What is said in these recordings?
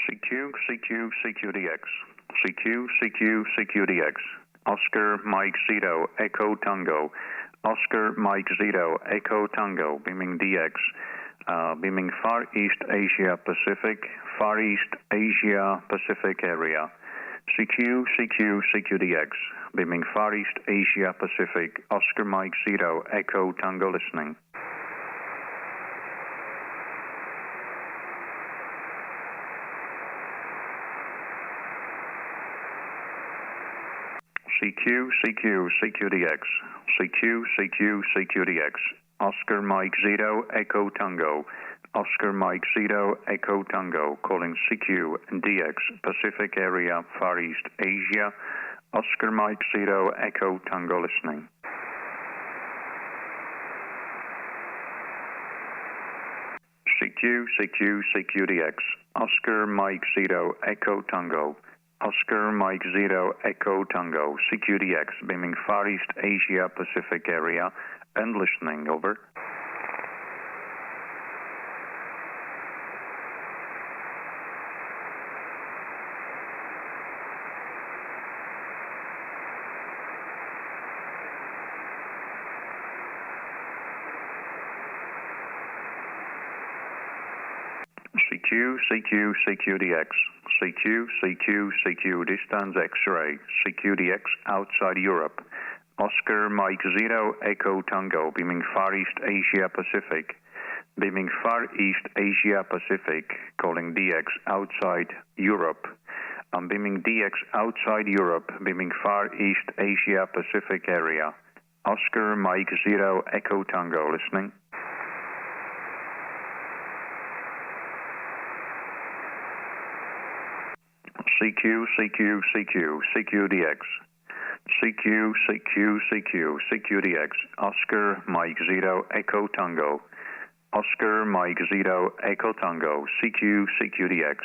CQ, CQ, CQDX. CQ, CQ, CQDX. Oscar Mike Zito, Echo Tango. Oscar Mike Zito, Echo Tango, beaming DX. Beaming Far East Asia Pacific, Far East Asia Pacific area. CQ, CQ, CQDX. Beaming Far East Asia Pacific, Oscar Mike Zito, Echo Tango listening. CQ, CQ, CQDX. CQ, CQ, CQDX. Oscar Mike Zito, Echo Tango. Oscar Mike Zito, Echo Tango, calling CQ and DX, Pacific area, Far East Asia. Oscar Mike Zito, Echo Tango listening. CQ, CQ, CQDX. Oscar Mike Zito, Echo Tango. Oscar Mike Zito, Echo Tango, CQDX, beaming Far East Asia Pacific area, and listening, over. CQ, CQ, CQDX. CQ, CQ, CQ, distance X-ray. CQDX, outside Europe. Oscar Mike Zito, Echo Tango, beaming Far East Asia Pacific. Beaming Far East Asia Pacific, calling DX, outside Europe. I'm beaming DX, outside Europe, beaming Far East Asia Pacific area. Oscar Mike Zito, Echo Tango, listening. CQ, CQ, CQ, CQDX. CQ, CQ, CQ, CQDX. Oscar Mike Zito, Echo Tango. Oscar Mike Zito, Echo Tango, CQ, CQDX.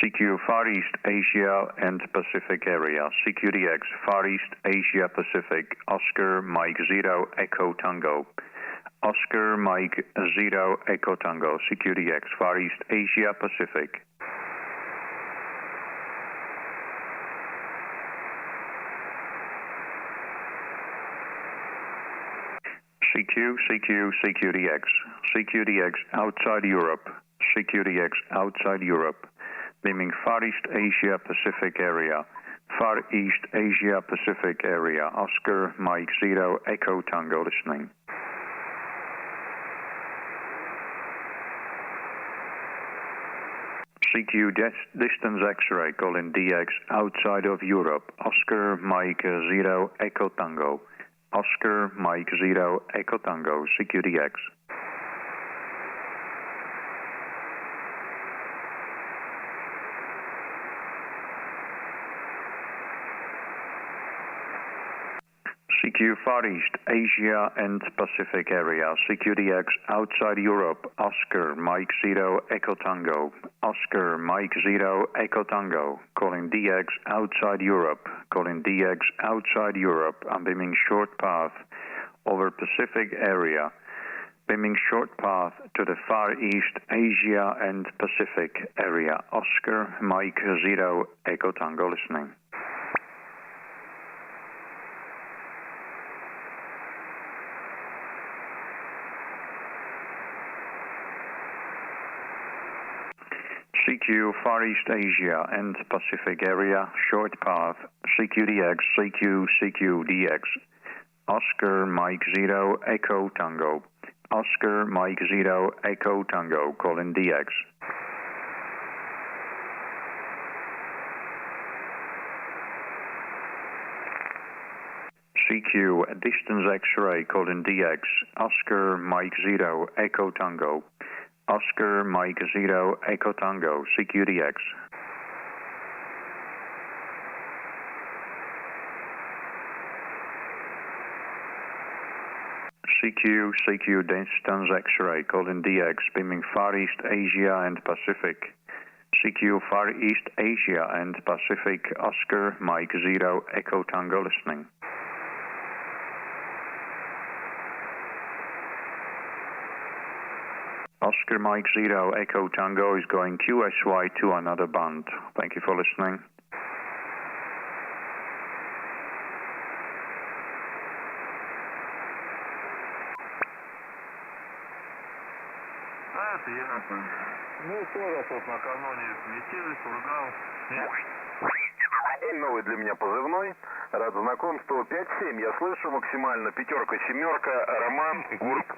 CQ, Far East Asia and Pacific area. CQDX, Far East Asia Pacific. Oscar Mike Zito, Echo Tango. Oscar Mike Zito, Echo Tango, CQDX, Far East Asia Pacific. CQ, CQ, CQDX. CQDX, outside Europe. CQDX, outside Europe. Beaming Far East Asia Pacific area. Far East Asia Pacific area. Oscar Mike Zito, Echo Tango, listening. CQ, distance X-ray, calling DX, outside of Europe. Oscar Mike Zito, Echo Tango. Oscar Mike Zito, Echo Tango, CQDX. CQ, Far East Asia and Pacific area. CQDX, outside Europe. Oscar Mike Zito, Echo Tango. Oscar Mike Zito, Echo Tango, calling DX, outside Europe. Calling DX, outside Europe. I'm beaming short path over Pacific area. Beaming short path to the Far East Asia and Pacific area. Oscar Mike Zito, Echo Tango, listening. CQ, Far East Asia and Pacific area, short path, CQDX, CQ, CQDX. Oscar Mike Zito, Echo Tango. Oscar Mike Zito, Echo Tango, calling DX. CQ, distance X-ray, calling DX. Oscar Mike Zito, Echo Tango. Oscar Mike Zito, Echo Tango, CQDX. CQ, CQ, distance X-ray, calling DX, beaming Far East Asia and Pacific. CQ, Far East Asia and Pacific, Oscar Mike Zito, Echo Tango, listening. Oscar Mike Zero Echo Tango is going QSY to another band. Thank you for listening. Это ясно. Ну, тоже тут накануне метели, сургал. Новый для меня позывной. Рад знакомству. 5-7. Я слышу максимально. Пятерка, семерка. Роман, Гурк.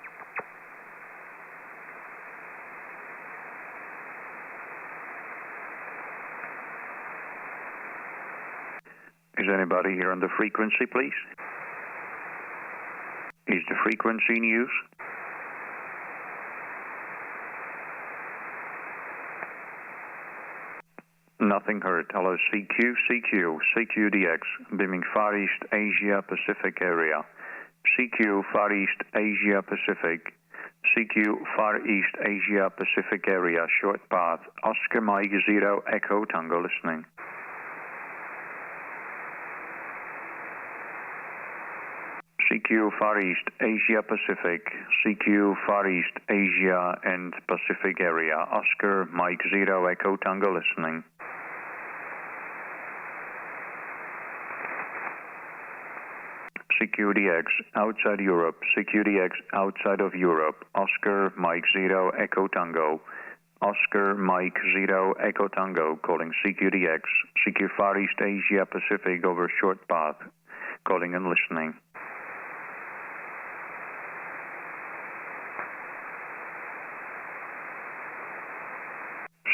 Is anybody here on the frequency, please? Is the frequency in use? Nothing heard. Hello, CQDX, beaming Far East Asia Pacific area. CQ Far East Asia Pacific. CQ Far East Asia Pacific area, short path. Oscar Mike Zero Echo Tango listening. CQ Far East Asia Pacific. CQ Far East Asia and Pacific area. Oscar Mike Zero Echo Tango listening. CQDX outside Europe, CQDX outside of Europe, Oscar Mike Zero Echo Tango, Oscar Mike Zero Echo Tango calling CQDX, CQ Far East Asia Pacific over short path, calling and listening.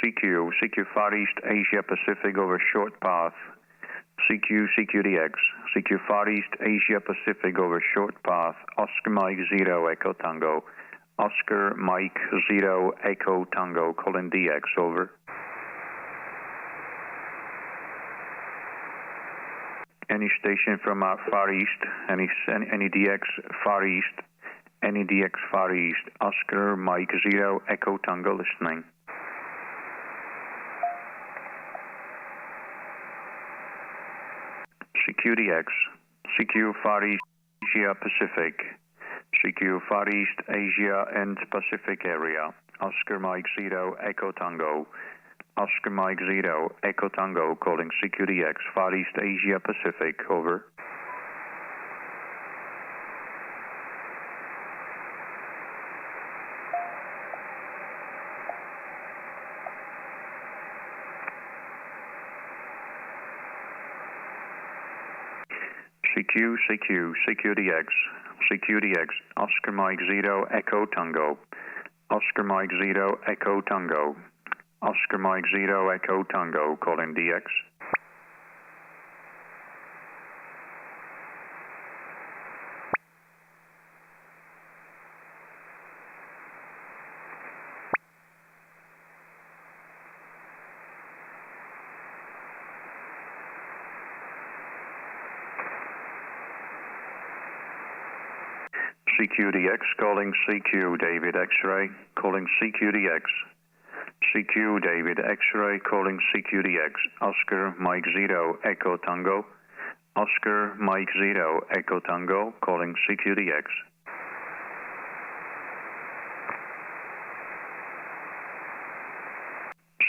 CQ Far East Asia Pacific over short path, CQDX, CQ Far East Asia Pacific over short path, Oscar Mike Zero Echo Tango, Oscar Mike Zero Echo Tango, calling DX over. Any station from Far East, any DX Far East, any DX Far East, Oscar Mike Zero Echo Tango listening. CQDX, CQ Far East Asia Pacific, CQ Far East Asia and Pacific area, Oscar Mike Zero Echo Tango, Oscar Mike Zero Echo Tango calling CQDX Far East Asia Pacific, over. CQDX, Oscar Mike Zero Echo Tango, Oscar Mike Zero Echo Tango, Oscar Mike Zero Echo Tango, calling DX. CQDX calling CQ David X-ray, calling CQDX. CQ David X-ray calling CQDX. Oscar Mike Zero Echo Tango. Oscar Mike Zero Echo Tango calling CQDX.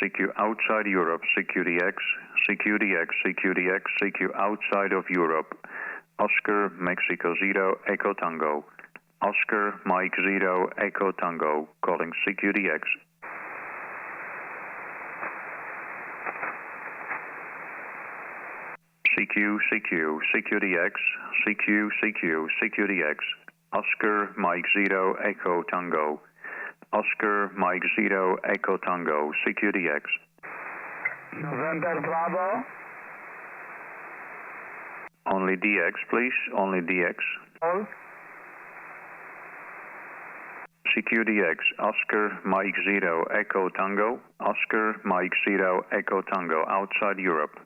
CQ outside Europe, CQDX, CQDX, CQDX, CQ outside of Europe. Oscar Mexico Zero Echo Tango. Oscar Mike Zero Echo Tango calling CQDX. CQDX, CQDX, Oscar Mike Zero Echo Tango, Oscar Mike Zero Echo Tango, CQDX. November Bravo. Only DX, please, only DX. All. CQDX, Oscar Mike Zero Echo Tango, Oscar Mike Zero Echo Tango, outside Europe.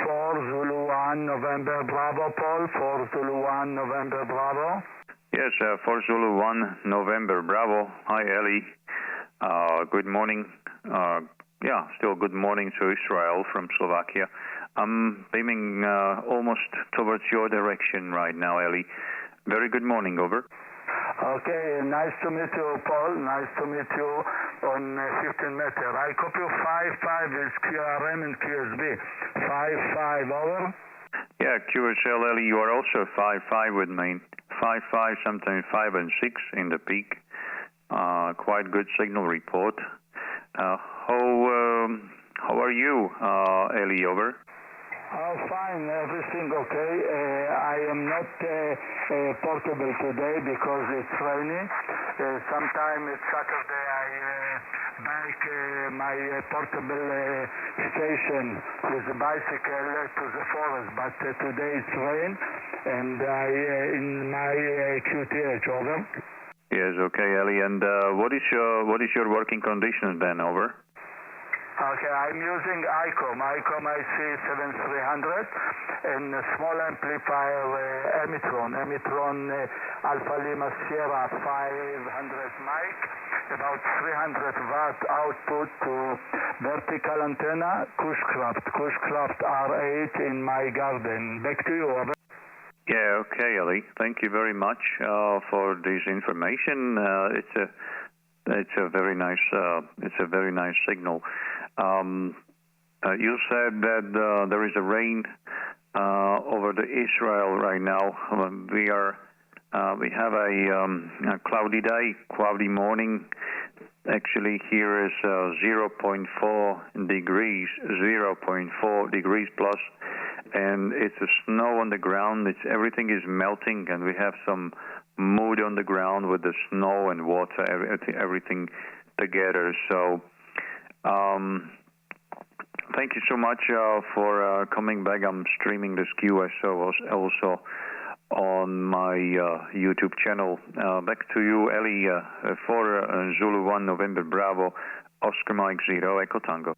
4 Zulu 1 November Bravo, Paul. 4 Zulu 1 November Bravo. Yes, 4 Zulu 1 November Bravo. Hi, Ellie. Good morning. Still good morning to Israel from Slovakia. I'm beaming almost towards your direction right now, Ellie. Very good morning, over. Okay, nice to meet you, Paul. Nice to meet you on 15 meter. I copy 5-5 is QRM and QSB. 5-5, over. Yeah, QSL Ellie, you are also 5-5 with me. 5-5, sometimes 5 and 6 in the peak. Quite good signal report. How are you, Ellie, over? Fine, everything okay. I am not portable today because it's rainy. Sometime it's Saturday I bike my portable station with a bicycle to the forest, but today it's rain and I in my QTH, over. Yes, okay, Ellie. And what is your working conditions then, over? Okay, I'm using ICOM IC7300 and a small amplifier Emitron Alpha Lima Sierra 500 mic, about 300 watt output to vertical antenna, Cushcraft R8 in my garden. Back to you, over. Yeah, okay, Ellie. Thank you very much for this information. It's a very nice signal. You said that there is a rain over the Israel right now. We have a cloudy day, cloudy morning. Actually, here is 0.4 degrees plus, and it's a snow on the ground. Everything is melting, and we have some mud on the ground with the snow and water, everything together. So, thank you so much for coming back. I'm streaming this QSO also on my YouTube channel. Back to you, Ellie, for Zulu 1 November Bravo, Oscar Mike 0 Echo Tango.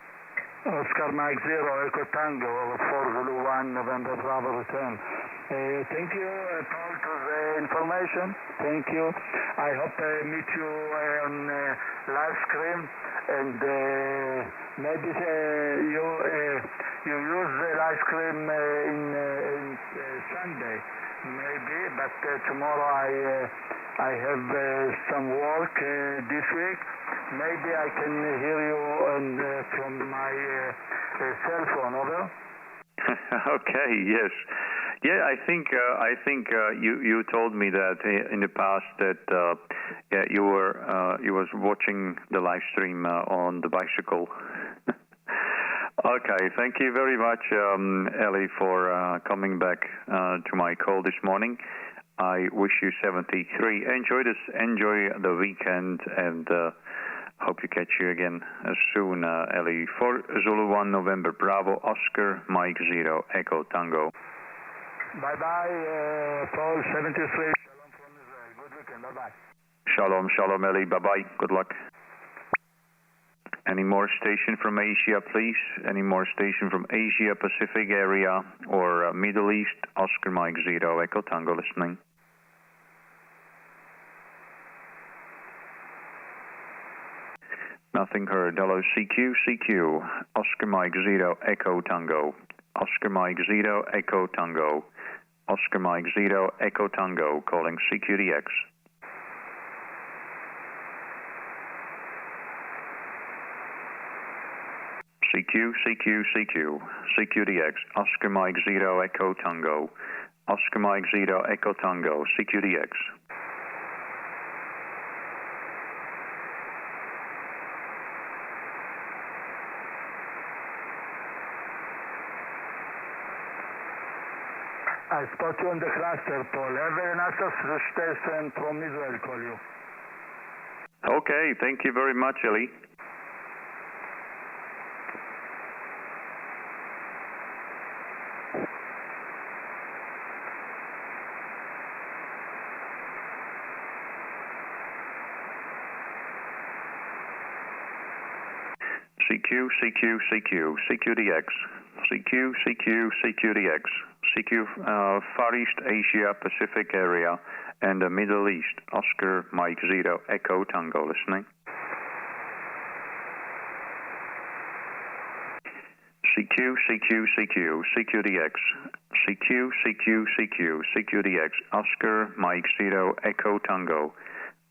Oscar Mike 0 Echo Tango, for Zulu 1 November Bravo return. Thank you, Paul, for the information. Thank you. I hope I meet you on live stream, and maybe you use the live stream in Sunday, maybe. But tomorrow I have some work this week. Maybe I can hear you from my cell phone. Over. Okay. Yes. Yeah, I think you told me that in the past that you was watching the live stream on the bicycle. Okay, thank you very much, Ellie, for coming back to my call this morning. I wish you 73. Enjoy the weekend, and hope to catch you again soon, Ellie. For Zulu 1 November Bravo, Oscar Mike 0 Echo Tango. Bye-bye, Paul, 73. Shalom from Israel. Good weekend. Bye-bye. Shalom, Ellie. Bye-bye. Good luck. Any more station from Asia, please? Any more station from Asia, Pacific area, or Middle East? Oscar Mike 0 Echo Tango listening. Nothing heard. Hello, CQ. Oscar Mike 0 Echo Tango. Oscar Mike 0 Echo Tango. Oscar Mike 0 Echo Tango, calling CQDX. CQDX. Oscar Mike 0 Echo Tango. Oscar Mike 0 Echo Tango, CQDX. I spot you on the cluster, Paul. Have a nice station from Israel, call you. Okay, thank you very much, Ellie. CQDX. CQDX. CQ Far East Asia Pacific area and the Middle East. Oscar Mike 0 Echo Tango listening. CQDX. CQDX. Oscar Mike 0 Echo Tango.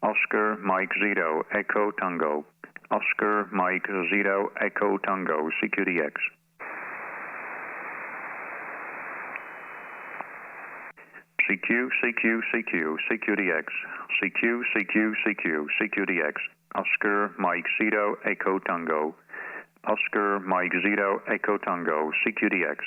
Oscar Mike Zero Echo Tango. Oscar Mike Zero Echo Tango CQDX. CQ, CQ, CQ, CQDX. CQ, CQ, CQ, CQDX. Oscar Mike Zero Echo Tango. Oscar Mike Zero Echo Tango CQDX.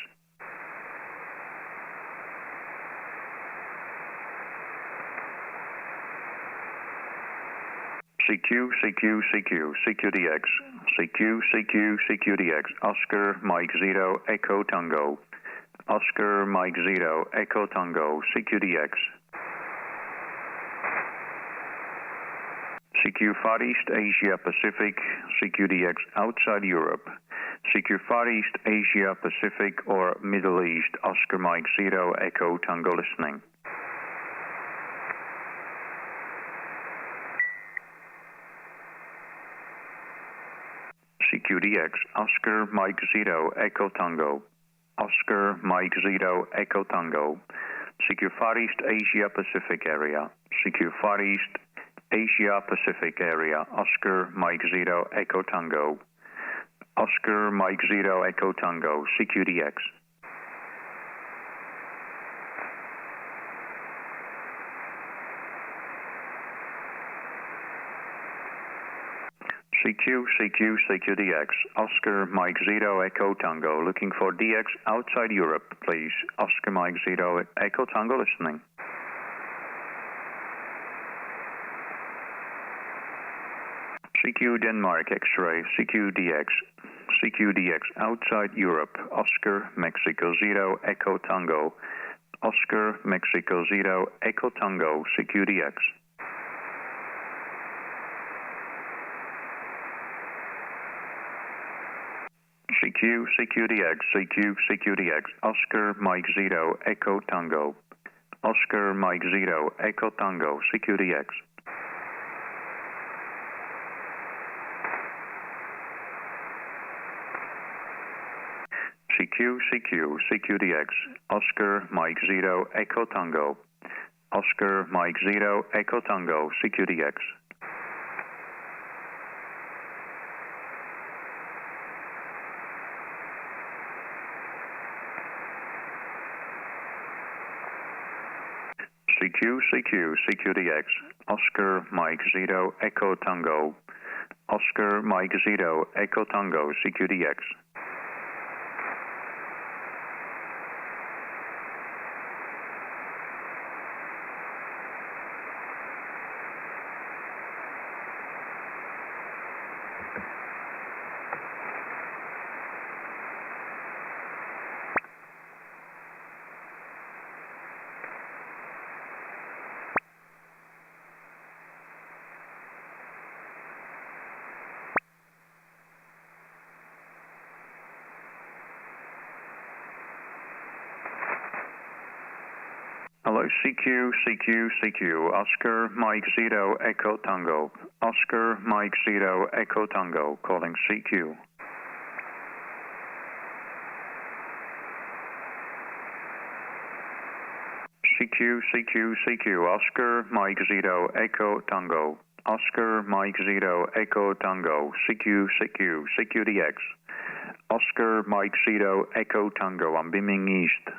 CQ, CQ, CQ, CQDX. CQ, CQ, CQDX. Oscar Mike Zero Echo Tango. Oscar Mike Zero Echo Tango CQDX. CQ Far East Asia Pacific CQDX outside Europe. CQ Far East Asia Pacific or Middle East Oscar Mike Zero Echo Tango listening. CQDX Oscar Mike Zero Echo Tango. Oscar Mike Zero Echo Tango. CQ Far East Asia Pacific area. CQ Far East Asia Pacific area. Oscar Mike Zero Echo Tango. Oscar Mike Zero Echo Tango CQDX. CQ, CQ, CQDX. Oscar Mike Zero Echo Tango. Looking for DX outside Europe, please. Oscar Mike Zero Echo Tango listening. CQ Denmark X-ray. CQDX. CQDX outside Europe. Oscar Mexico Zero Echo Tango. Oscar Mexico Zero Echo Tango CQDX. CQ, CQDX, CQ, CQDX, Oscar Mike Zero Echo Tango. Oscar Mike Zero Echo Tango CQDX. CQ, CQ, CQDX, Oscar Mike Zero Echo Tango. Oscar Mike Zero Echo Tango CQDX. CQ, CQ, CQDX, Oscar Mike Zero Echo Tango. Oscar Mike Zero Echo Tango CQDX. Hello, CQ, CQ, CQ, Oscar Mike Zero Echo Tango. Oscar Mike Zero Echo Tango, calling CQ. CQ, CQ, CQ, Oscar Mike Zero Echo Tango. Oscar Mike Zero Echo Tango, CQ, CQ, CQDX. Oscar Mike Zero Echo Tango, I'm beaming east.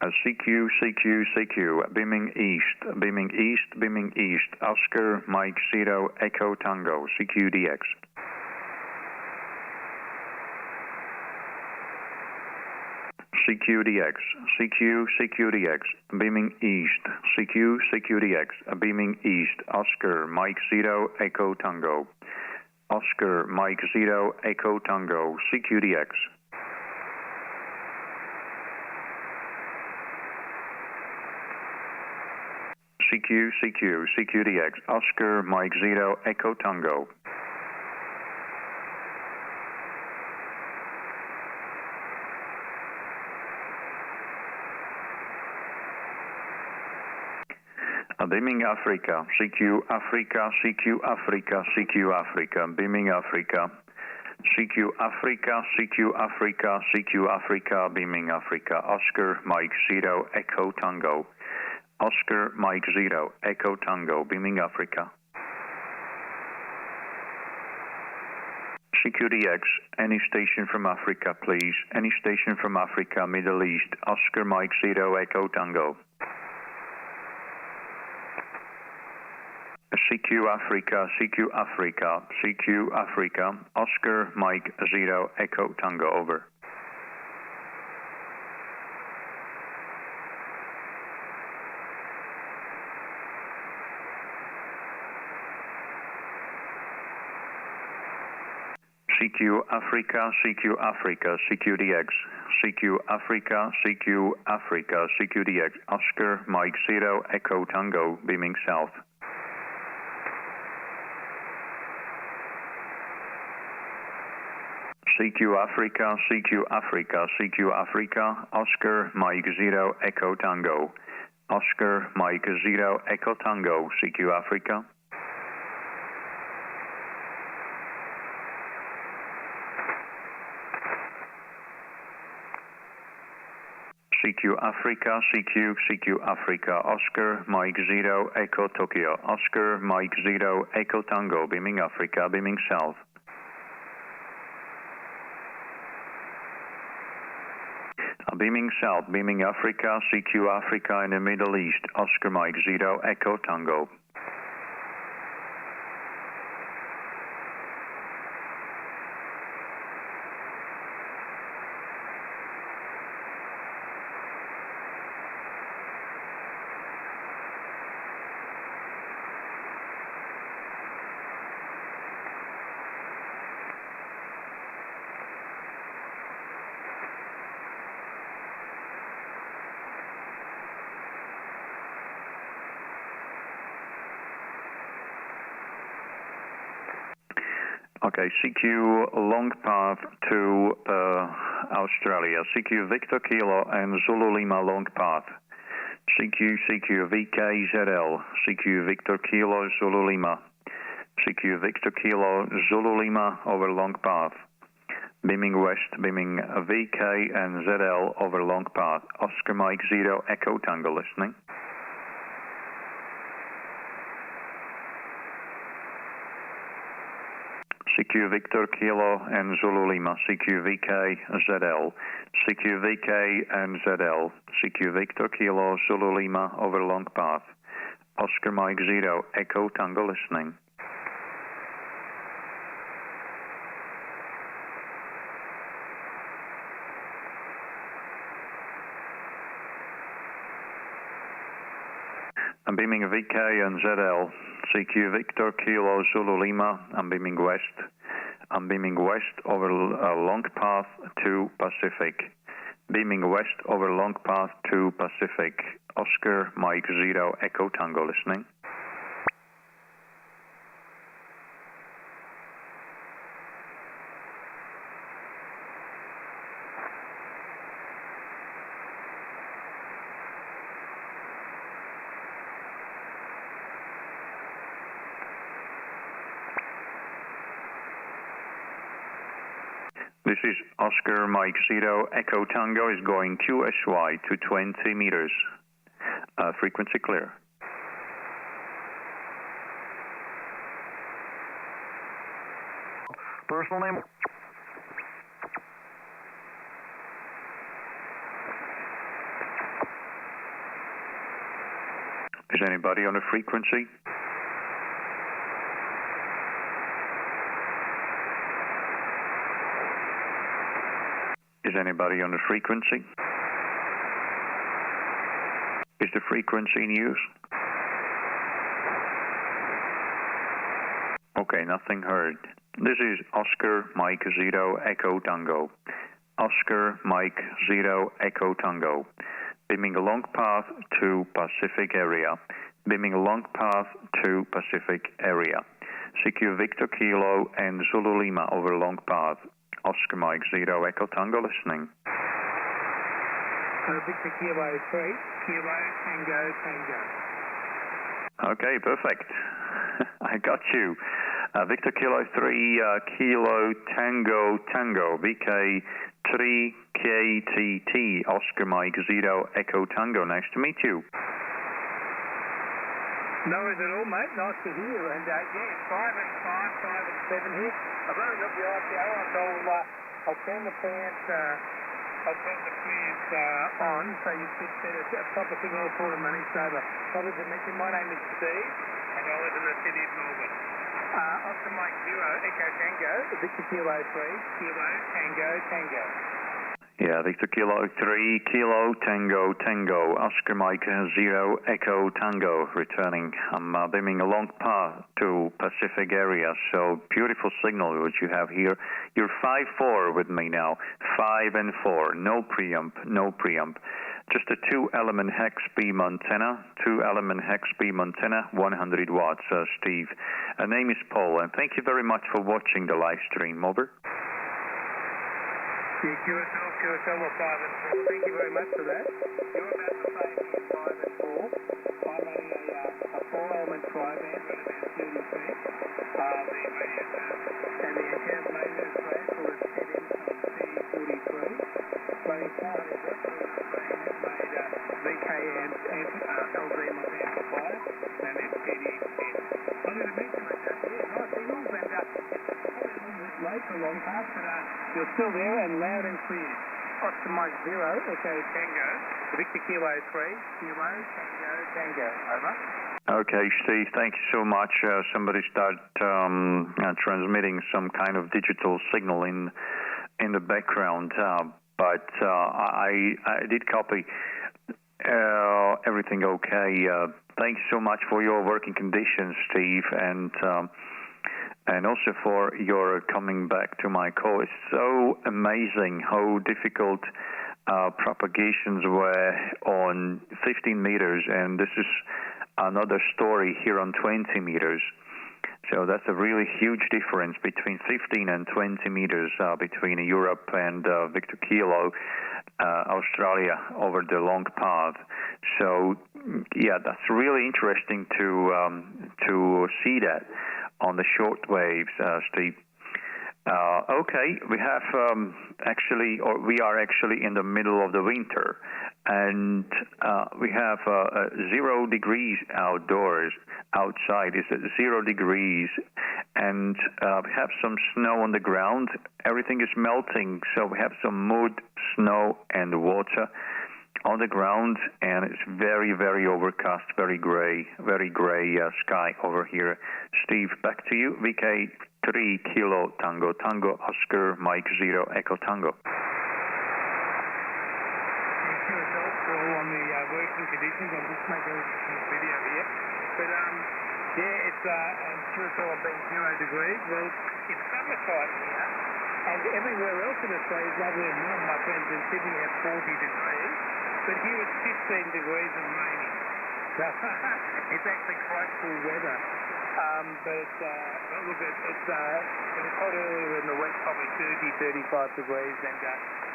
CQ, CQ, CQ, beaming east, beaming east, beaming east, Oscar Mike Zero Echo Tango, CQDX. CQDX, CQ, CQDX, beaming east, CQ, CQDX, beaming east, Oscar Mike Zero Echo Tango, Oscar Mike Zero Echo Tango, CQDX. CQ, CQ, CQDX, Oscar Mike Zero Echo Tango. Beaming Africa, CQ Africa, CQ Africa, CQ Africa, beaming Africa. CQ Africa, CQ Africa, CQ Africa, beaming Africa, Oscar Mike Zero Echo Tango. Oscar Mike Zero, Echo Tango, beaming Africa. CQDX, any station from Africa, please. Any station from Africa, Middle East, Oscar Mike Zero, Echo Tango. CQ Africa, CQ Africa, CQ Africa, Oscar Mike Zero, Echo Tango, over. CQ Africa, CQ Africa, CQDX, CQ Africa, CQ Africa, CQDX, Oscar Mike Zero, Echo Tango, beaming south. CQ Africa, CQ Africa, CQ Africa, Oscar Mike Zero, Echo Tango. Oscar Mike Zero, Echo Tango, CQ Africa. CQ Africa, CQ Africa, Oscar Mike Zero, Echo Tokyo. Oscar Mike Zero, Echo Tango, beaming Africa, beaming south. Beaming south, beaming Africa, CQ Africa in the Middle East, Oscar Mike Zero, Echo Tango. Okay, CQ long path to Australia. CQ Victor Kilo and Zulu Lima long path. CQ VKZL. CQ Victor Kilo Zulu Lima. CQ Victor Kilo Zulu Lima over long path. Beaming west, beaming VK and ZL over long path. Oscar Mike Zero, Echo Tango, listening. CQ Victor Kilo and Zulu Lima, CQ VK ZL, CQ VK and ZL, CQ Victor Kilo Zulu Lima over long path, Oscar Mike Zero, Echo Tango, listening. I'm beaming VK and ZL, CQ Victor Kilo Zulu Lima, I'm beaming west. I'm beaming west over long path to Pacific. Beaming west over long path to Pacific. Oscar Mike Zero, Echo Tango, listening. This is Oscar Mike Zero, Echo Tango is going QSY to 20 meters. Frequency clear. Personal name? Is anybody on the frequency? Is anybody on the frequency? Is the frequency in use? Okay, nothing heard. This is Oscar Mike Zero, Echo Tango. Oscar Mike Zero, Echo Tango. Beaming a long path to Pacific area. Beaming a long path to Pacific area. CQ Victor Kilo and Zulu Lima over long path. Oscar Mike Zero, Echo Tango, listening. Victor Kilo 3, Kilo Tango Tango. Okay, perfect. I got you. Victor Kilo 3, Kilo Tango Tango, VK 3 KTT, Oscar Mike Zero, Echo Tango. Nice to meet you. No worries at all, mate. Nice to hear. And yeah, 5 and 5, 5 and 7 here. I've only got the ICO, so I'll turn the pants on, so you should set a proper signal for the money saver. Probably to mention, my name is Steve, and I live in the city of Melbourne. Oscar Mike 0, Echo Tango, Victor Kilo 3, Kilo Tango Tango. Yeah, Victor Kilo 3, Kilo Tango Tango, Oscar Mike 0, Echo Tango, returning. I'm beaming a long path to Pacific area, so beautiful signal which you have here. You're 5-4 with me now, 5 and 4, no preamp, no preamp. Just a 2-element HEXBEAM antenna, 2-element HEXBEAM antenna, 100 watts, Steve. Name is Paul, and thank you very much for watching the live stream. Over. Yeah, QSO were 5 and 4. Thank you very much for that. You're about the same here, 5 and 4. I'm a 4-element tri-band, right about 30 feet. The radio and the account maintenance rate for a 10 C43. Running 400 watts for a brand that made VK amps and LD amplifier, and then PDX. I'm going to mention that, nice signals, and late for a long pass, but you're still there and loud and clear. Oscar Mike 0, Echo Tango, Victor Kilo 3, Kilo Tango Tango. Over. Okay, Steve, thank you so much. Somebody started transmitting some kind of digital signal in the background, but I did copy everything okay. Thank you so much for your working conditions, Steve, and also for your coming back to my call. It's so amazing how difficult propagations were on 15 meters, and this is another story here on 20 meters. So that's a really huge difference between 15 and 20 meters between Europe and Victor Kilo, Australia, over the long path. So yeah, that's really interesting to see that on the short waves, Steve. Okay, we have we are actually in the middle of the winter, and we have 0 degrees outdoors. Outside is at 0 degrees, and we have some snow on the ground. Everything is melting, so we have some mud, snow, and water on the ground, and it's very, very overcast, very gray sky over here. Steve, back to you. VK 3 Kilo Tango Tango, Oscar Mike 0 Echo Tango. On the working conditions, I'm just making a video here. But yeah, it's QSO being 0 degrees. Well, it's summertime here, and everywhere else in Australia is lovely and warm. My friends in Sydney have 40 degrees. But here it's 15 degrees and raining. So it's actually quite cool weather. But look, it's hot earlier in the week, probably 30, 35 degrees, and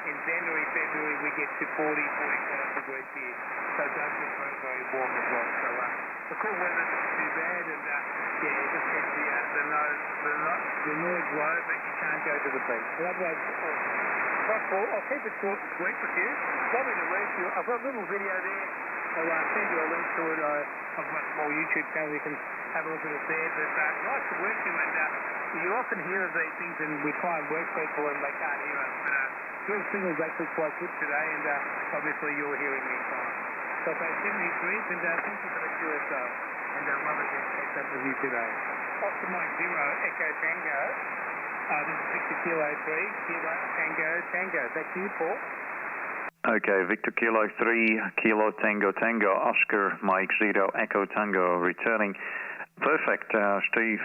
in January, February we get to 40, 45 degrees here. So it does get very, very warm as well. So the cool weather's not too bad, and yeah, you just get the noise low, but you can't go to the beach. So otherwise, I'll keep it short and sweet with you. Lovely to read you. I've got a little video there. I'll send you a link to it. I've got a small YouTube channel. You can have a look at it there. But nice to work you. And you often hear of these things, and we try and work people, and they can't hear us. But your signal's actually quite good today, and obviously you're hearing me in time. So I say 73, and thank you for the QSO. And love it to catch up with you today. Oscar Mike 0, Echo Tango. This is Victor Kilo 3, Kilo Tango Tango. Back to you, Paul. Okay, Victor Kilo 3, Kilo Tango Tango, Oscar Mike 0, Echo Tango, returning. Perfect, Steve.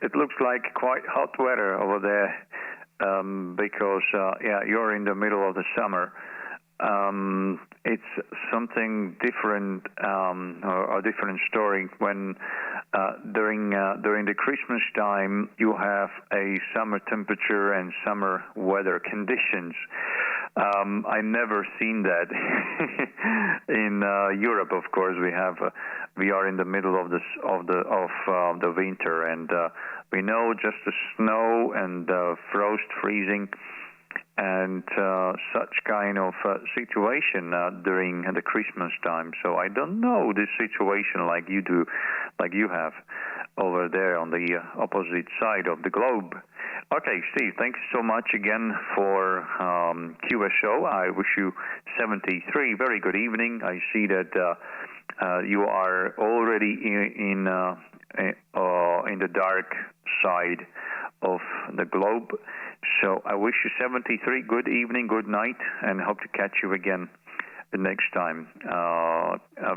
It looks like quite hot weather over there because yeah, you're in the middle of the summer. It's something different, or a different story when during the Christmas time you have a summer temperature and summer weather conditions. I never seen that in Europe. Of course, we are in the middle of the winter, and we know just the snow and frost freezing. and such kind of situation during the Christmas time. So I don't know this situation like you do, like you have over there on the opposite side of the globe. Okay, Steve, thanks so much again for QSO. I wish you 73. Very good evening. I see that you are already in the dark side of the globe. So I wish you 73. Good evening, good night, and hope to catch you again the next time.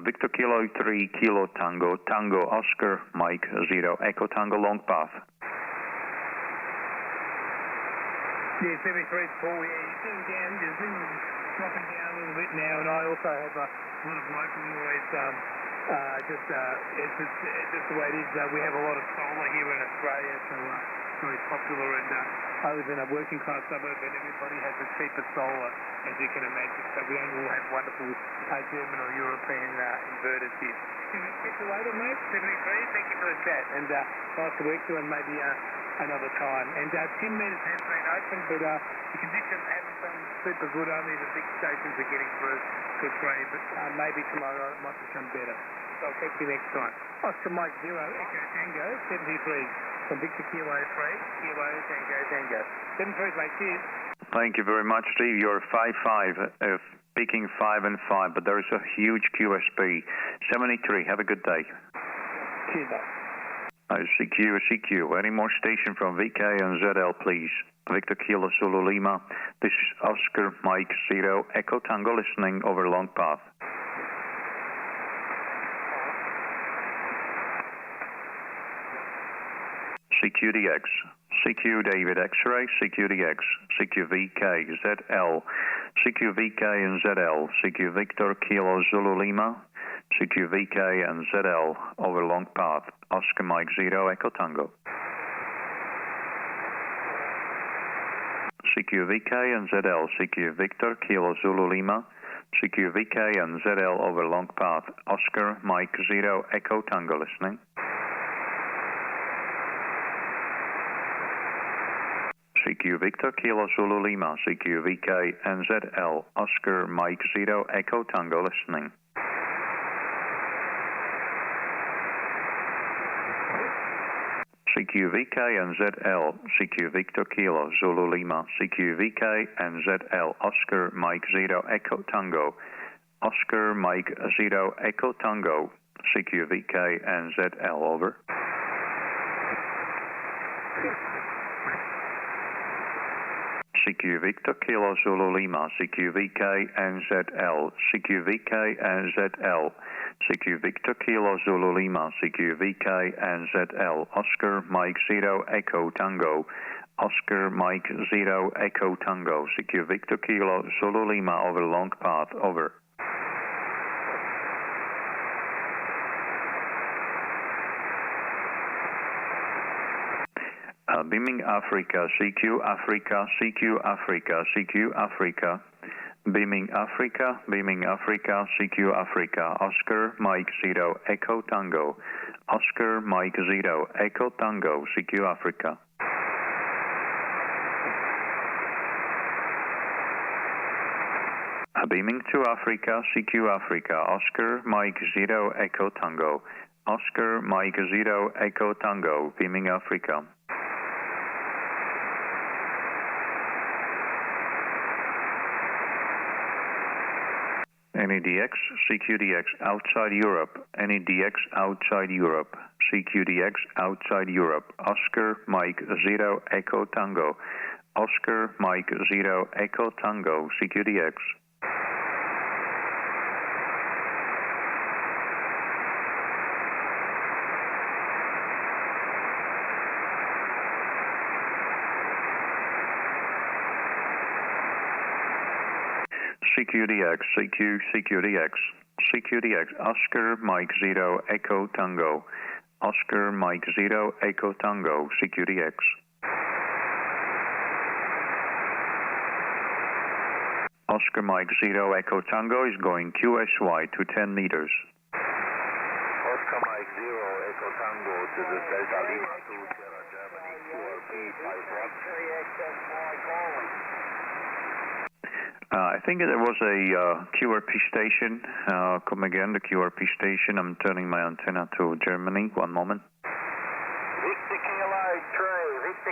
Victor Kilo 3 Kilo Tango Tango Oscar Mike 0 Echo Tango Long Path. Yeah, 73 is Paul. Yeah, you're sitting down, you're dropping down a little bit now, and I also have a lot of local noise. It's just the way it is. We have a lot of solar here in Australia, so very popular, and I live in a working class suburb, and everybody has the cheapest solar, as you can imagine. So we only all have wonderful German or European inverters here. Can we catch you later, mate? 73. Thank you for the chat, and nice to work to you, and maybe another time. And 10 metres has been open, but the conditions haven't been super good. Only the big stations are getting through to Australia, but maybe tomorrow it might become better. So I'll catch you next time. Oscar Mike 0 Echo Tango 73. From Victor Kilo 3, Kilo Tango Tango. 73, mate, cheers. Thank you very much, Steve. You're 5-5, picking 5 and 5, but there is a huge QSP. 73, have a good day. Cheers, mate. CQ. Any more station from VK and ZL, please? Victor Kilo Zulu Lima. This is Oscar Mike 0 Echo Tango listening over Long Path. CQDX, CQ David X-ray, CQDX, CQVK, ZL, CQVK and ZL, CQ Victor Kilo Zulu Lima, CQVK and ZL over Long Path, Oscar Mike 0 Echo Tango. CQVK and ZL, CQ Victor Kilo Zulu Lima, CQVK and ZL over Long Path, Oscar Mike 0 Echo Tango listening. CQ Victor Kilo Zulu Lima, CQ VK and ZL, Oscar Mike 0 Echo Tango listening. CQ VK and ZL, CQ Victor Kilo Zulu Lima, CQ VK and ZL, Oscar Mike 0 Echo Tango, Oscar Mike 0 Echo Tango, CQ VK and ZL over. CQ Victor Kilo Zulu Lima, CQ VK and ZL, CQ VK and ZL, CQ Victor Kilo Zulu Lima, CQ VK and ZL, Oscar Mike 0 Echo Tango, Oscar Mike 0 Echo Tango, CQ Victor Kilo Zulu Lima over Long Path, over. Beaming Africa, CQ Africa, CQ Africa, CQ Africa. Beaming Africa, CQ Africa, Oscar Mike 0 Echo Tango, Oscar Mike 0 Echo Tango, CQ Africa. Beaming to Africa, CQ Africa, Oscar Mike 0 Echo Tango, Oscar Mike 0 Echo Tango, beaming Africa. NEDX, CQDX outside Europe, NEDX outside Europe, CQDX outside Europe, Oscar Mike 0 Echo Tango, Oscar Mike 0 Echo Tango, CQDX. CQDX, CQDX, CQDX, Oscar Mike 0 Echo Tango, Oscar Mike 0 Echo Tango, CQDX. Oscar Mike 0 Echo Tango is going QSY to 10 meters. Oscar Mike 0 Echo Tango to the Delta Lima to Sierra Germany, QRP 51. I think there was a QRP station. Come again, the QRP station. I'm turning my antenna to Germany. One moment. Victor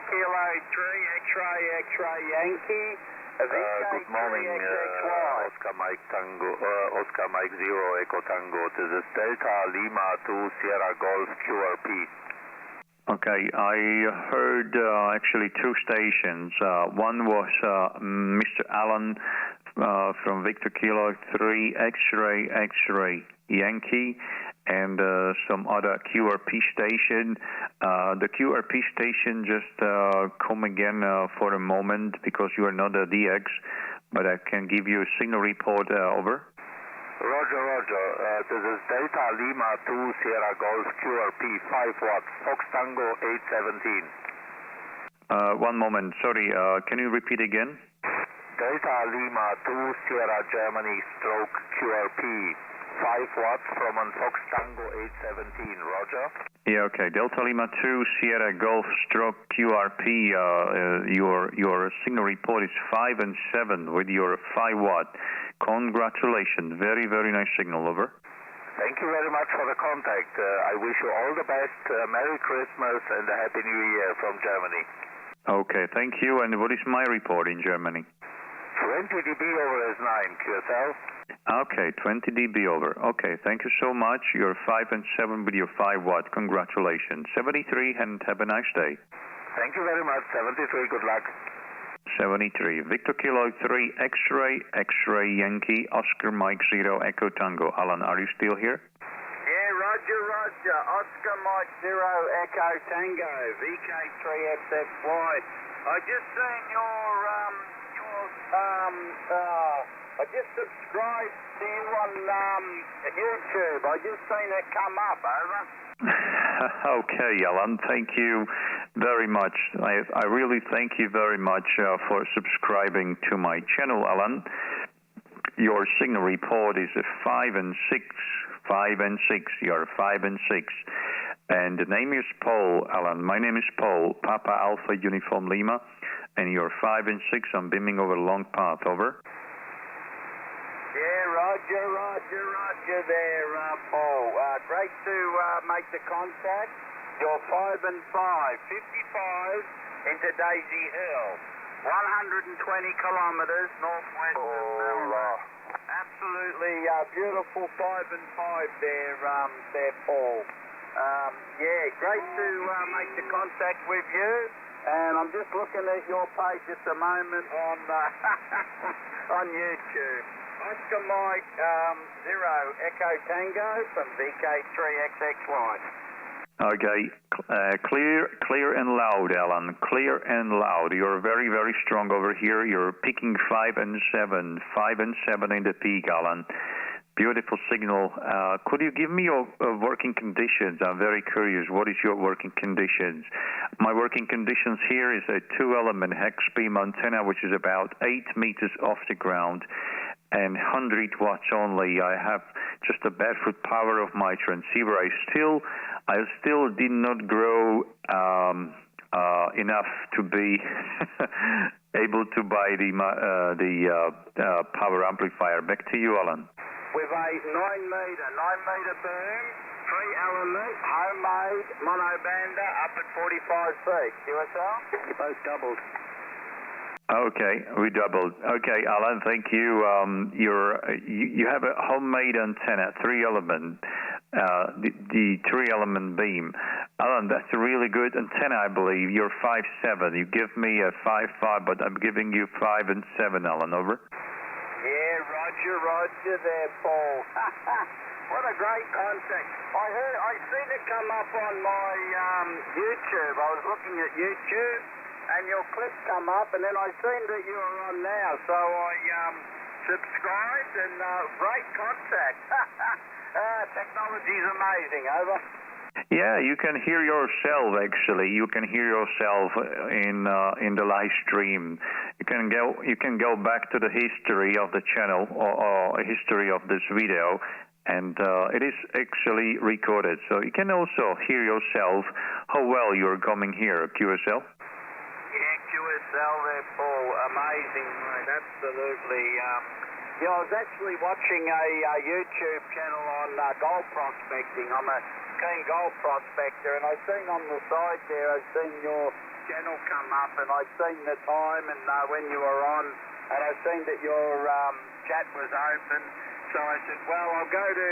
Kilo 3, X-ray, X-ray Yankee. Good morning, Oscar Mike Tango, Oscar Mike Zero Echo Tango. This is Delta Lima 2 Sierra Golf QRP. Okay, I heard actually two stations. One was Mr. Alan from Victor Kilo 3 X-ray, X-ray Yankee, and some other QRP station. The QRP station just come again for a moment because you are not a DX, but I can give you a signal report over. Roger, Roger. This is Delta Lima 2 Sierra Golf QRP 5 watts, Fox Tango 817. One moment, sorry, can you repeat again? Delta Lima 2 Sierra Germany stroke QRP 5 watts from Fox Tango 817, Roger? Yeah, okay. Delta Lima 2 Sierra Golf stroke QRP, your signal report is 5 and 7 with your 5 watt. Congratulations. Very, very nice signal, over. Thank you very much for the contact. I wish you all the best. Merry Christmas and a Happy New Year from Germany. Okay, thank you. And what is my report in Germany? 20 dB over is 9, QSL. Okay, 20 dB over. Okay, thank you so much. You're 5 and 7 with your 5 watt. Congratulations. 73 and have a nice day. Thank you very much. 73, good luck. 73. Victor Kilo 3 X-ray, X-ray Yankee, Oscar Mike 0 Echo Tango. Alan, are you still here? Yeah, Roger, Roger. Oscar Mike 0 Echo Tango, VK3XXY. I just seen I just subscribed to you on YouTube. I just seen it come up, over. Okay, Alan, thank you very much. I really thank you very much for subscribing to my channel, Alan. Your signal report is 5 and 6. 5 and 6. You're 5 and 6. And the name is Paul, Alan. My name is Paul, Papa Alpha Uniform Lima. And you're 5 and 6. I'm beaming over long path, over. Yeah, Roger, Roger, Roger there, Paul. Great to make the contact. You're 5 and 5. 55 into Daisy Hill. 120 kilometers northwest of Melbourne. Absolutely beautiful 5 and 5 there, Paul. Yeah, great to make the contact with you. And I'm just looking at your page at the moment on on YouTube. Oscar Mike 0 Echo Tango from VK3XXY. Okay, clear and loud, Alan. Clear and loud. You're very, very strong over here. You're picking 5 and 7. 5 and 7 in the peak, Alan. Beautiful signal. Could you give me your working conditions? I'm very curious. What is your working conditions? My working conditions here is a 2-element HEXBEAM antenna, which is about 8 meters off the ground and 100 watts only. I have just a barefoot power of my transceiver. I still did not grow enough to be able to buy the power amplifier. Back to you, Alan. With a 9-meter boom, 3-element, homemade, monobander up at 45 feet. QSL? Both doubled. Okay, we doubled. Okay, Alan, thank you. You have a homemade antenna, 3-element, the 3-element beam. Alan, that's a really good antenna, I believe. You're 5'7". You give me a 5'5", but I'm giving you 5 and 7, Alan, over. Yeah, Roger there, Paul. What a great contact. I seen it come up on my YouTube. I was looking at YouTube, and your clip come up, and then I seen that you were on now, so I subscribed, and great contact. Technology's amazing, over. Yeah, you can hear yourself, actually. You can hear yourself in the live stream. You can go back to the history of the channel or history of this video, and it is actually recorded. So you can also hear yourself how well you're coming here, QSL. Yeah, QSL there, Paul. amazing, mate. Absolutely. I was actually watching a YouTube channel on gold prospecting. I'm a keen gold prospector, and I've seen on the side there, I've seen your channel come up, and I've seen the time and when you were on, and I've seen that your chat was open. So I said, well, I'll go to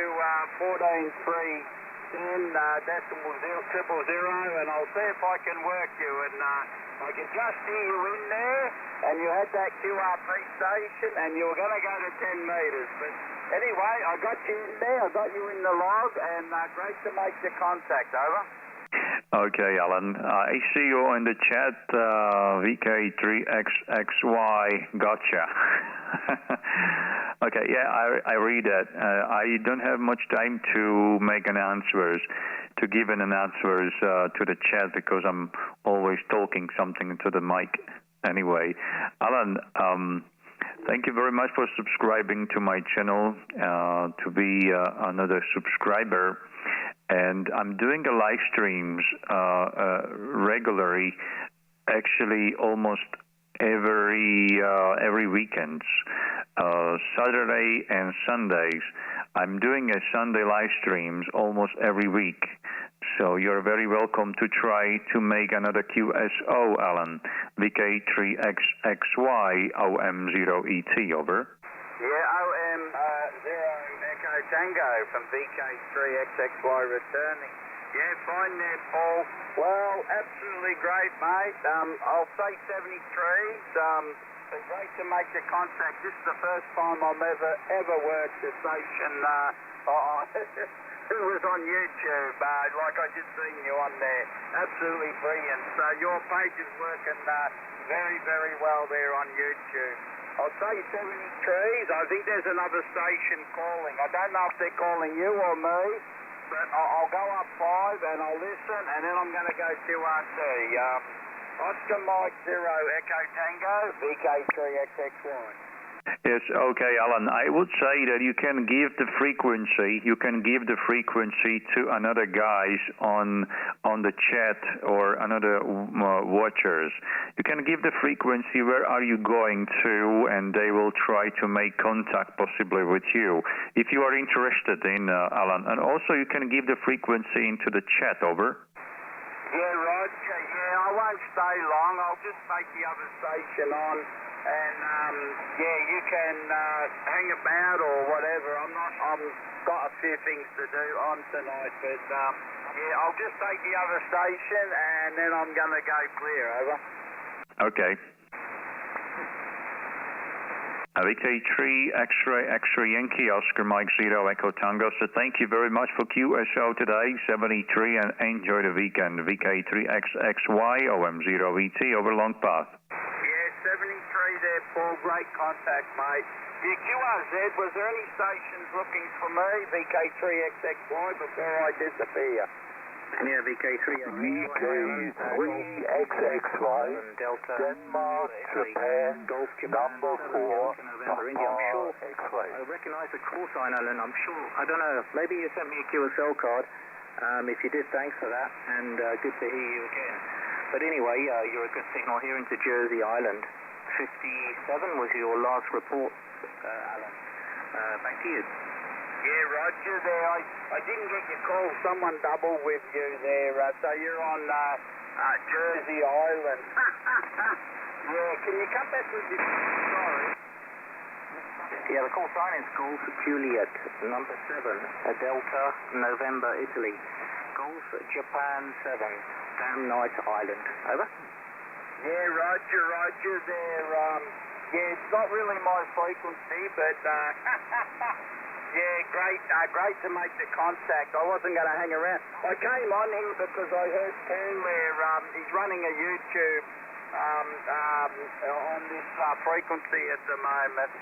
14310 decimal 000, and I'll see if I can work you. And I could just hear you in there, and you had that QRP station, and you were going to go to 10 metres. But anyway, I got you in there, I got you in the log, and great to make the contact. Over. Okay, Alan. I see you in the chat, VK3XXY. Gotcha. Okay, yeah, I read that. I don't have much time to make an answers, to give an answers to the chat, because I'm always talking something to the mic. Anyway, Alan, thank you very much for subscribing to my channel, to be another subscriber. And I'm doing a live streams regularly, actually almost every weekends, Saturday and Sundays. I'm doing a Sunday live streams almost every week. So you're very welcome to try to make another QSO, Alan. VK3XXY OM0ET, over. Yeah, OM0 Echo Tango from VK3XXY returning. Yeah, fine there, Paul. Well, absolutely great, mate. I'll say 73s. It's great to make the contact. This is the first time I've ever worked a station who was on YouTube, like I just seen you on there. Absolutely brilliant. So your page is working very, very well there on YouTube. I'll say 73s. I think there's another station calling. I don't know if they're calling you or me, but I'll go up 5 and I'll listen, and then I'm going to go QRT. Oscar Mike 0 Echo Tango, VK3XXY. Yes, okay, Alan. I would say that you can give the frequency. You can give the frequency to another guys on the chat or another watchers. You can give the frequency. Where are you going to? And they will try to make contact possibly with you if you are interested in Alan. And also you can give the frequency into the chat. Over. Yeah, Roger. Yeah, I won't stay long. I'll just take the other station on. And yeah, you can hang about or whatever. I've got a few things to do on tonight, but yeah, I'll just take the other station and then I'm going to go clear. Over. Okay. VK3 X-ray Yankee Oscar Mike 0 Echo Tango. So thank you very much for QSO today, 73, and enjoy the weekend. VK3XXY OM0ET over long path. 73 there, Paul. Great contact, mate. Yeah, QRZ, was there any stations looking for me? VK3XXY before I disappear. Yeah, VK3XXY, Delta, Denmark, Japan, Golf, number 4, November, India. I'm sure I recognize the call sign, Alan. I'm sure, I don't know, maybe you sent me a QSL card. If you did, thanks for that, and good to hear you again. But anyway, you're a good signal here into Jersey Island. 57 was your last report, Alan. Back to you. Yeah, Roger there. I didn't get your call. Someone doubled with you there. So you're on Jersey Island. Yeah, can you come back with this? Sorry. Yeah, the call sign is Golf Juliet, number 7, Delta, November, Italy. Golf Japan 7. Damn nice island. Over? Yeah, Roger there. Yeah, it's not really my frequency, but yeah, great to make the contact. I wasn't going to hang around. I came on here because I heard Paul there. He's running a YouTube on this frequency at the moment.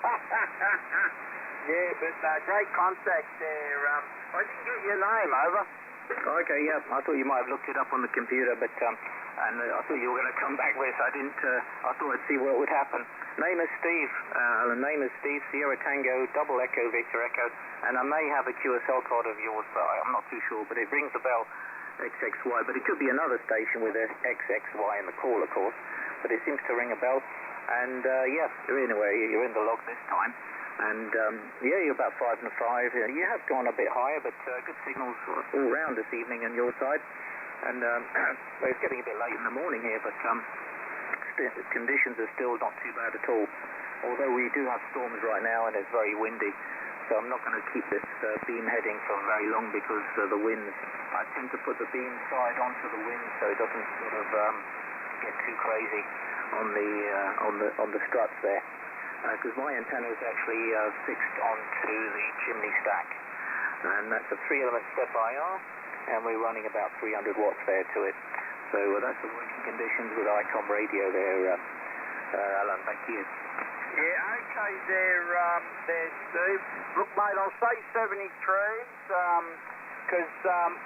Yeah, but great contact there. I didn't get your name. Over. Okay, yeah, I thought you might have looked it up on the computer, but and I thought you were going to come back with. I didn't. I thought I'd see what would happen. Name is Steve. The name is Steve. Sierra Tango, Double Echo, Victor Echo, and I may have a QSL card of yours, but I'm not too sure. But it rings a bell, XXY. But it could be another station with a XXY in the call, of course. But it seems to ring a bell. And yeah, anyway, you're in the log this time. And yeah, you're about 5 and 5. You have gone a bit higher, but good signals all round this evening on your side. And well, it's getting a bit late in the morning here, but conditions are still not too bad at all. Although we do have storms right now and it's very windy. So I'm not going to keep this beam heading for very long because the winds. I tend to put the beam side onto the wind so it doesn't sort of get too crazy on the struts there. Because my antenna is actually fixed onto the chimney stack, and that's a 3-element step IR, and we're running about 300 watts there to it. So that's the working conditions with ICOM radio there, Alan. Thank you. Yeah, okay there, Steve. Look, mate, I'll say 73s, because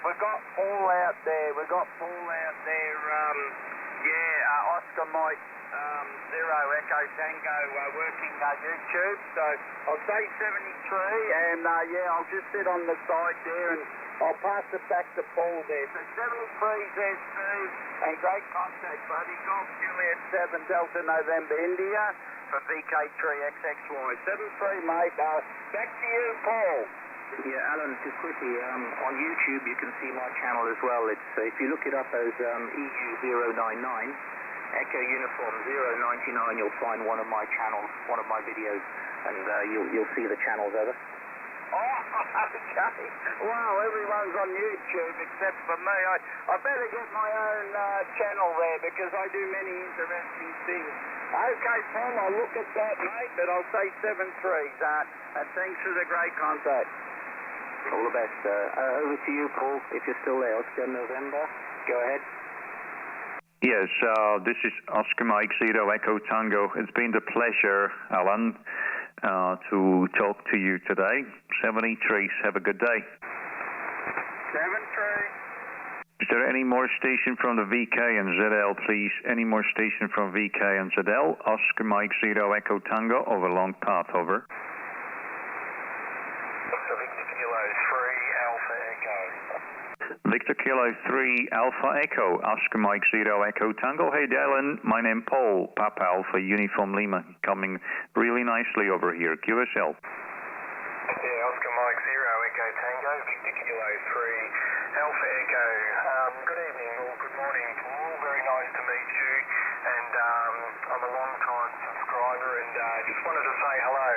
we've got Paul out there. Oscar Mike 0 Echo Tango working YouTube. So I'll say 73, and yeah, I'll just sit on the side there, and I'll pass it back to Paul there. So 73's there, Steve, and great contact, buddy. Golf Juliet 7 Delta November India for VK3XXY. 73, mate. Back to you, Paul. Yeah, Alan, just quickly, on YouTube you can see my channel as well. It's if you look it up as EU099, Echo Uniform 099, you'll find one of my channels, one of my videos, and you'll see the channels over. Oh, okay. Wow, everyone's on YouTube except for me. I better get my own channel there because I do many interesting things. Okay, Paul, I'll look at that, mate, but I'll say 73s. And thanks for the great contact. All the best. Over to you, Paul, if you're still there. Oscar November, go ahead. Yes, this is Oscar Mike 0 Echo Tango. It's been the pleasure, Alan, to talk to you today. 73, have a good day. 73. Is there any more station from the VK and ZL, please? Any more station from VK and ZL? Oscar Mike 0 Echo Tango, over long path, over. Victor Kilo 3 Alpha Echo, Oscar Mike 0 Echo Tango. Hey Dylan, my name Paul, Papa Alpha Uniform Lima, coming really nicely over here, QSL. Yeah, Oscar Mike 0 Echo Tango, Victor Kilo 3 Alpha Echo. Good evening or good morning, Paul. Very nice to meet you, and I'm a long time subscriber, and just wanted to say hello.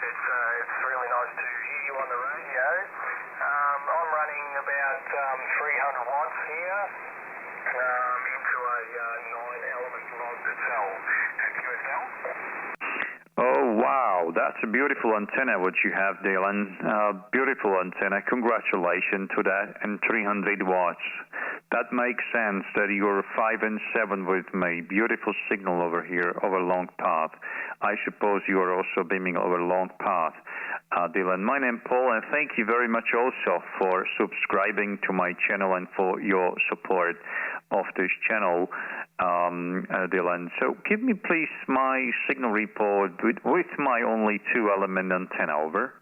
It's really nice to hear you on the radio. I'm running about 300 watts here into a 9-element rod cell at QSL. Oh wow, that's a beautiful antenna what you have, Dylan. Beautiful antenna. Congratulations to that, and 300 watts. That makes sense that you're 5 and 7 with me. Beautiful signal over here over long path. I suppose you are also beaming over long path, Dylan. My name Paul, and thank you very much also for subscribing to my channel and for your support of this channel, Dylan. So give me please my signal report with my only 2-element antenna, over.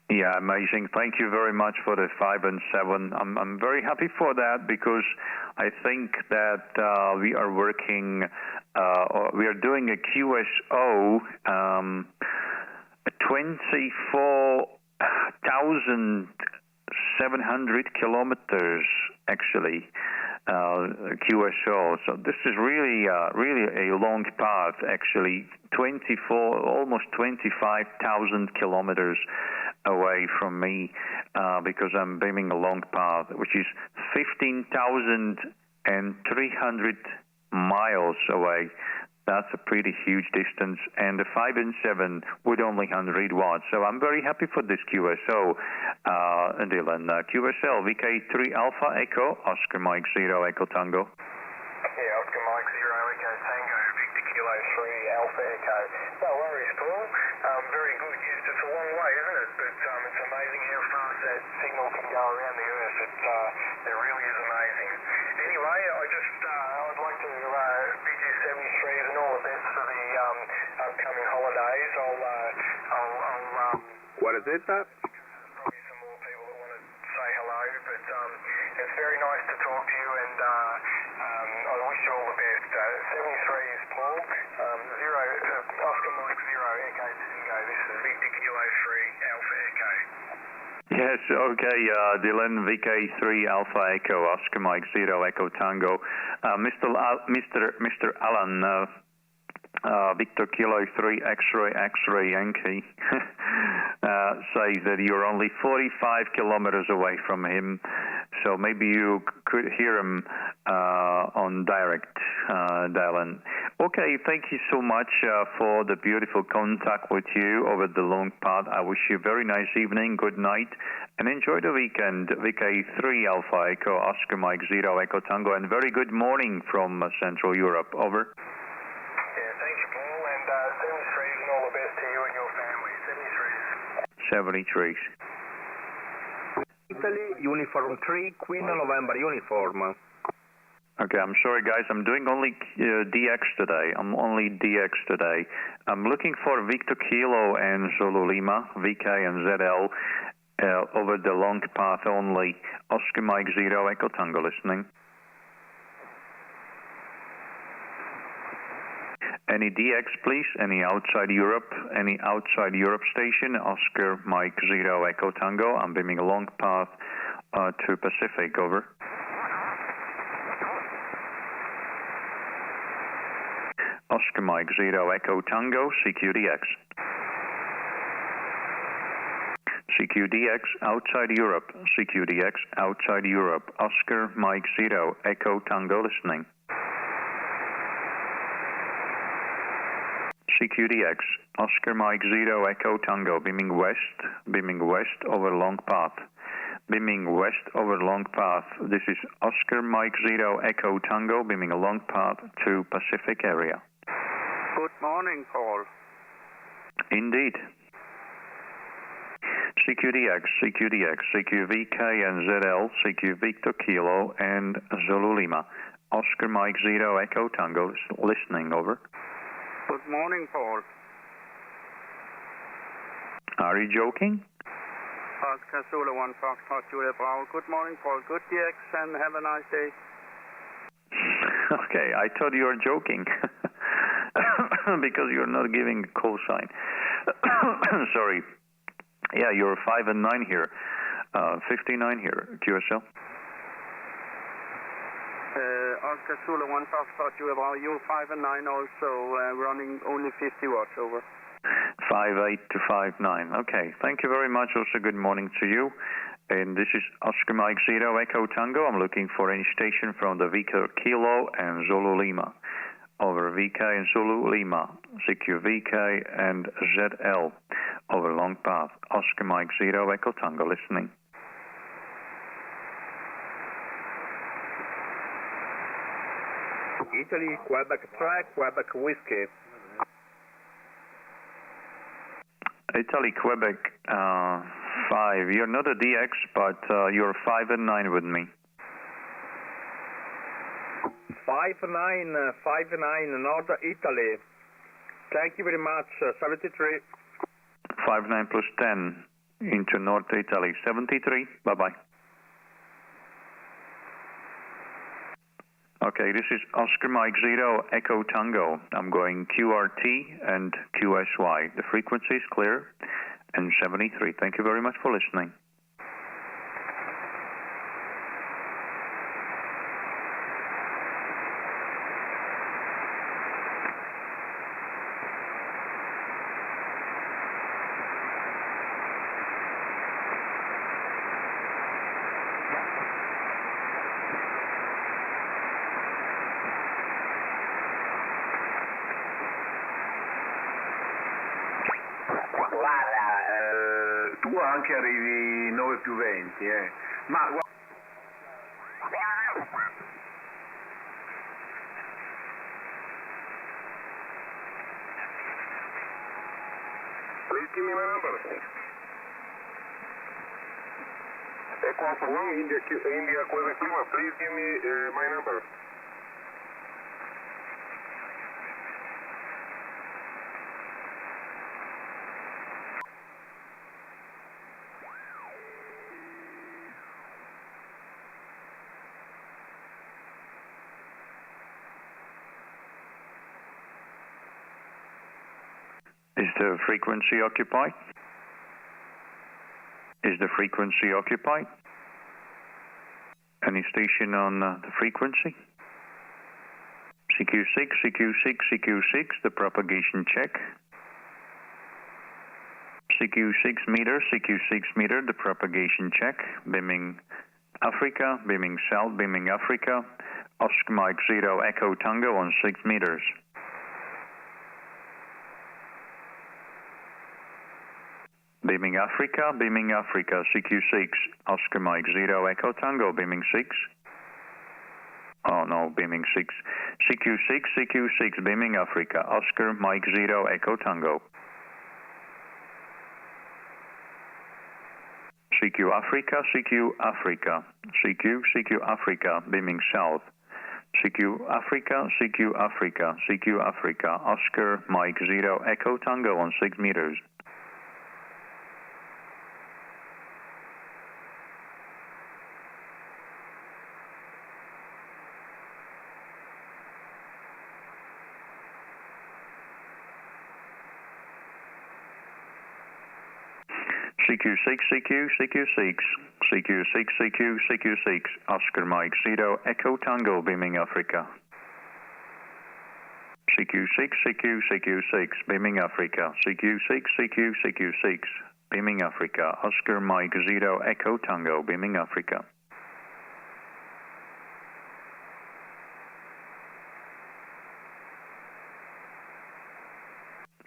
Yeah, amazing. Thank you very much for the 5 and 7. I'm very happy for that because I think that we are working, we are doing a QSO 24,700 kilometers actually. QSO. So this is really a long path actually, almost 25,000 kilometers away from me, because I'm beaming a long path, which is 15,300 miles away. That's a pretty huge distance, and the 5 and 7 with only 100 watts. So I'm very happy for this QSO, Dylan. QSL, VK3 Alpha Echo, Oscar Mike 0 Echo Tango. Yeah, Oscar Mike 0 Echo Tango, Victor Kilo 3 Alpha Echo. No worries, Paul. Very good. Yes, it's a long way, isn't it? But signal can go around the Earth. It really is amazing. Anyway, I'd like to bid you 73s and all the best for the upcoming holidays. What is it, Pat? Probably some more people that want to say hello, but it's very nice to talk to you, and I wish you all the best. 73 is Paul, Oscar Mike 0 Echo Tango. This is Victor Kilo 3 Alpha Echo. Yes, okay, Dylan, VK3 Alpha Echo, Oscar Mike 0 Echo Tango. Mr. Alan, Victor Kilo 3 X-ray Yankee says that you're only 45 kilometers away from him, so maybe you could hear him on direct, Dylan. Okay, thank you so much for the beautiful contact with you over the long path. I wish you a very nice evening, good night, and enjoy the weekend. VK3 Alpha Echo, Oscar Mike 0 Echo Tango, and very good morning from Central Europe. Over. Thank you, Paul, and 73s and all the best to you and your family. 73s. 73s. Italy, Uniform 3, Queen November Uniform. Okay, I'm sorry, guys. I'm doing only DX today. I'm looking for Victor Kilo and Zulu Lima, VK and ZL, over the long path only. Oscar Mike 0 Echo Tango listening. Any DX, please? Any outside Europe station? Oscar Mike 0 Echo Tango. I'm beaming a long path to Pacific. Over. Oscar Mike 0 Echo Tango, CQDX. CQDX outside Europe. CQDX outside Europe. Oscar Mike 0 Echo Tango listening. CQDX, Oscar Mike 0 Echo Tango, beaming west over long path. Beaming west over long path. This is Oscar Mike 0 Echo Tango, beaming a long path to Pacific area. Good morning, Paul. Indeed. CQDX, CQVK and ZL, CQ Victor Kilo and Zulu Lima. Oscar Mike 0 Echo Tango, listening. Over. Good morning, Paul. Are you joking? Oscar Zulu 1 Foxtrot Julia Bravo. Good morning, Paul. Good DX and have a nice day. Okay, I thought you were joking. Because you're not giving a call sign. Sorry. Yeah, you're 5 and 9 here. 59 here, QSO. Oscar Zulu 1 Foxtrot Julia Bravo. You're 5 and 9 also, running only 50 watts. Over. 5.8 to 5.9. Okay, thank you very much. Also, good morning to you. And this is Oscar Mike 0 Echo Tango. I'm looking for any station from the Victor Kilo and Zulu Lima. Over VK and Zulu Lima. CQ VK and ZL. Over long path. Oscar Mike 0 Echo Tango listening. Italy, Quebec track, Quebec whiskey. Italy, Quebec 5. You're not a DX, but you're 5 and 9 with me. 5-9, North Italy. Thank you very much, 73. 5-9 plus 10 into North Italy, 73. Bye-bye. Okay, this is Oscar Mike 0 Echo Tango. I'm going QRT and QSY. The frequency is clear, and 73. Thank you very much for listening. Tu anche arrivi 9 più 20, ma Please give me my number. Echo Alpha 9, India Quebec Lima, please give me my number. Is the frequency occupied? Is the frequency occupied? Any station on the frequency? CQ6, CQ6, CQ6, the propagation check. CQ6 meter, the propagation check. Beaming Africa, beaming south, beaming Africa. Oscar Mike 0, Echo Tango on 6 meters. Beaming Africa, CQ6, Oscar Mike 0, Echo Tango, beaming 6. Oh no, beaming 6. CQ6, beaming Africa, Oscar Mike 0, Echo Tango. CQ Africa, CQ Africa, beaming south. CQ Africa, Oscar Mike 0, Echo Tango on 6 meters. CQ6, Oscar Mike 0, Echo Tango, beaming Africa. CQ6, beaming Africa. CQ6, beaming Africa. Oscar Mike 0, Echo Tango, beaming Africa.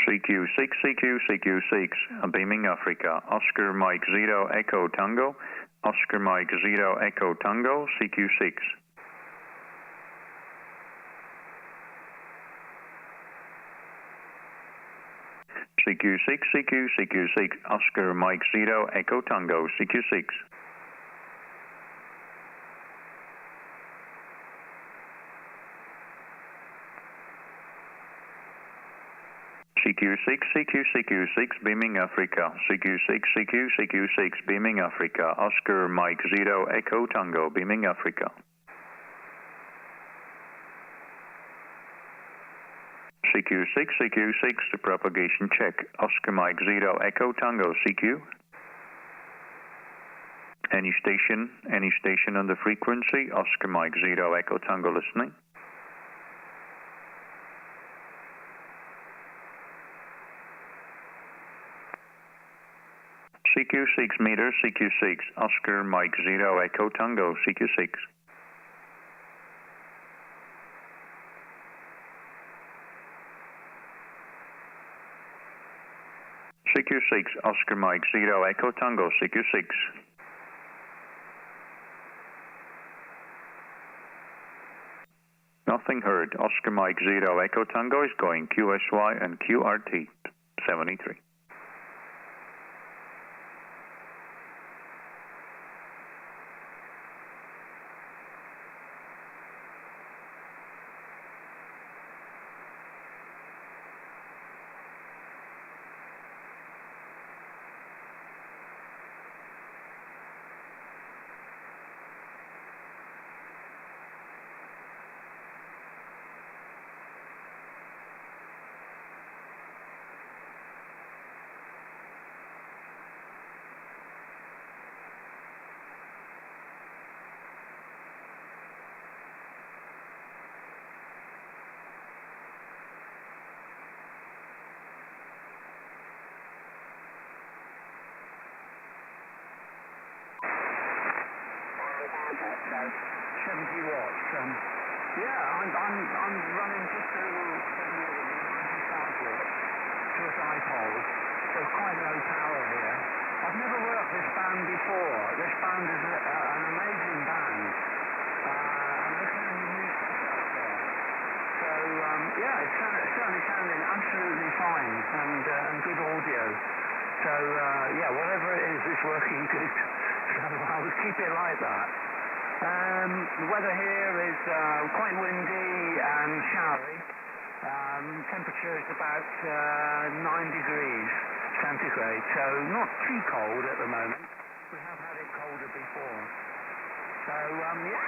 CQ6, beaming Africa. Oscar Mike 0, Echo Tango. Oscar Mike 0, Echo Tango, CQ6. CQ6, Oscar Mike 0, Echo Tango, CQ6. CQ6, beaming Africa. CQ6, beaming Africa. Oscar Mike 0, Echo Tango, beaming Africa. CQ6, the propagation check. Oscar Mike 0, Echo Tango, CQ. Any station on the frequency. Oscar Mike 0, Echo Tango, listening. CQ6 meter, CQ6, Oscar Mike 0, Echo Tango, CQ6. CQ6, Oscar Mike 0, Echo Tango, CQ6. Nothing heard. Oscar Mike 0, Echo Tango is going QSY and QRT 73. I'm running just over 90,000 to a dipole, so quite low power here. I've never worked this band before. This band is an amazing band. And look how unique setup there. So, yeah, it's certainly sounding absolutely fine and good audio. So, yeah, whatever it is working good. So I was keep it like that. The weather here is quite windy and showery. Temperature is about 9 degrees centigrade, so not too cold at the moment. We have had it colder before. So, yeah.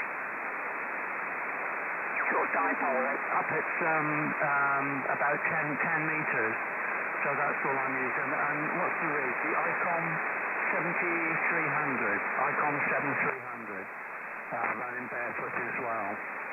Short dipole up at about 10 meters. So that's all I'm using. And what's the rig? The ICOM 7300. ICOM 7300. Running barefoot as well.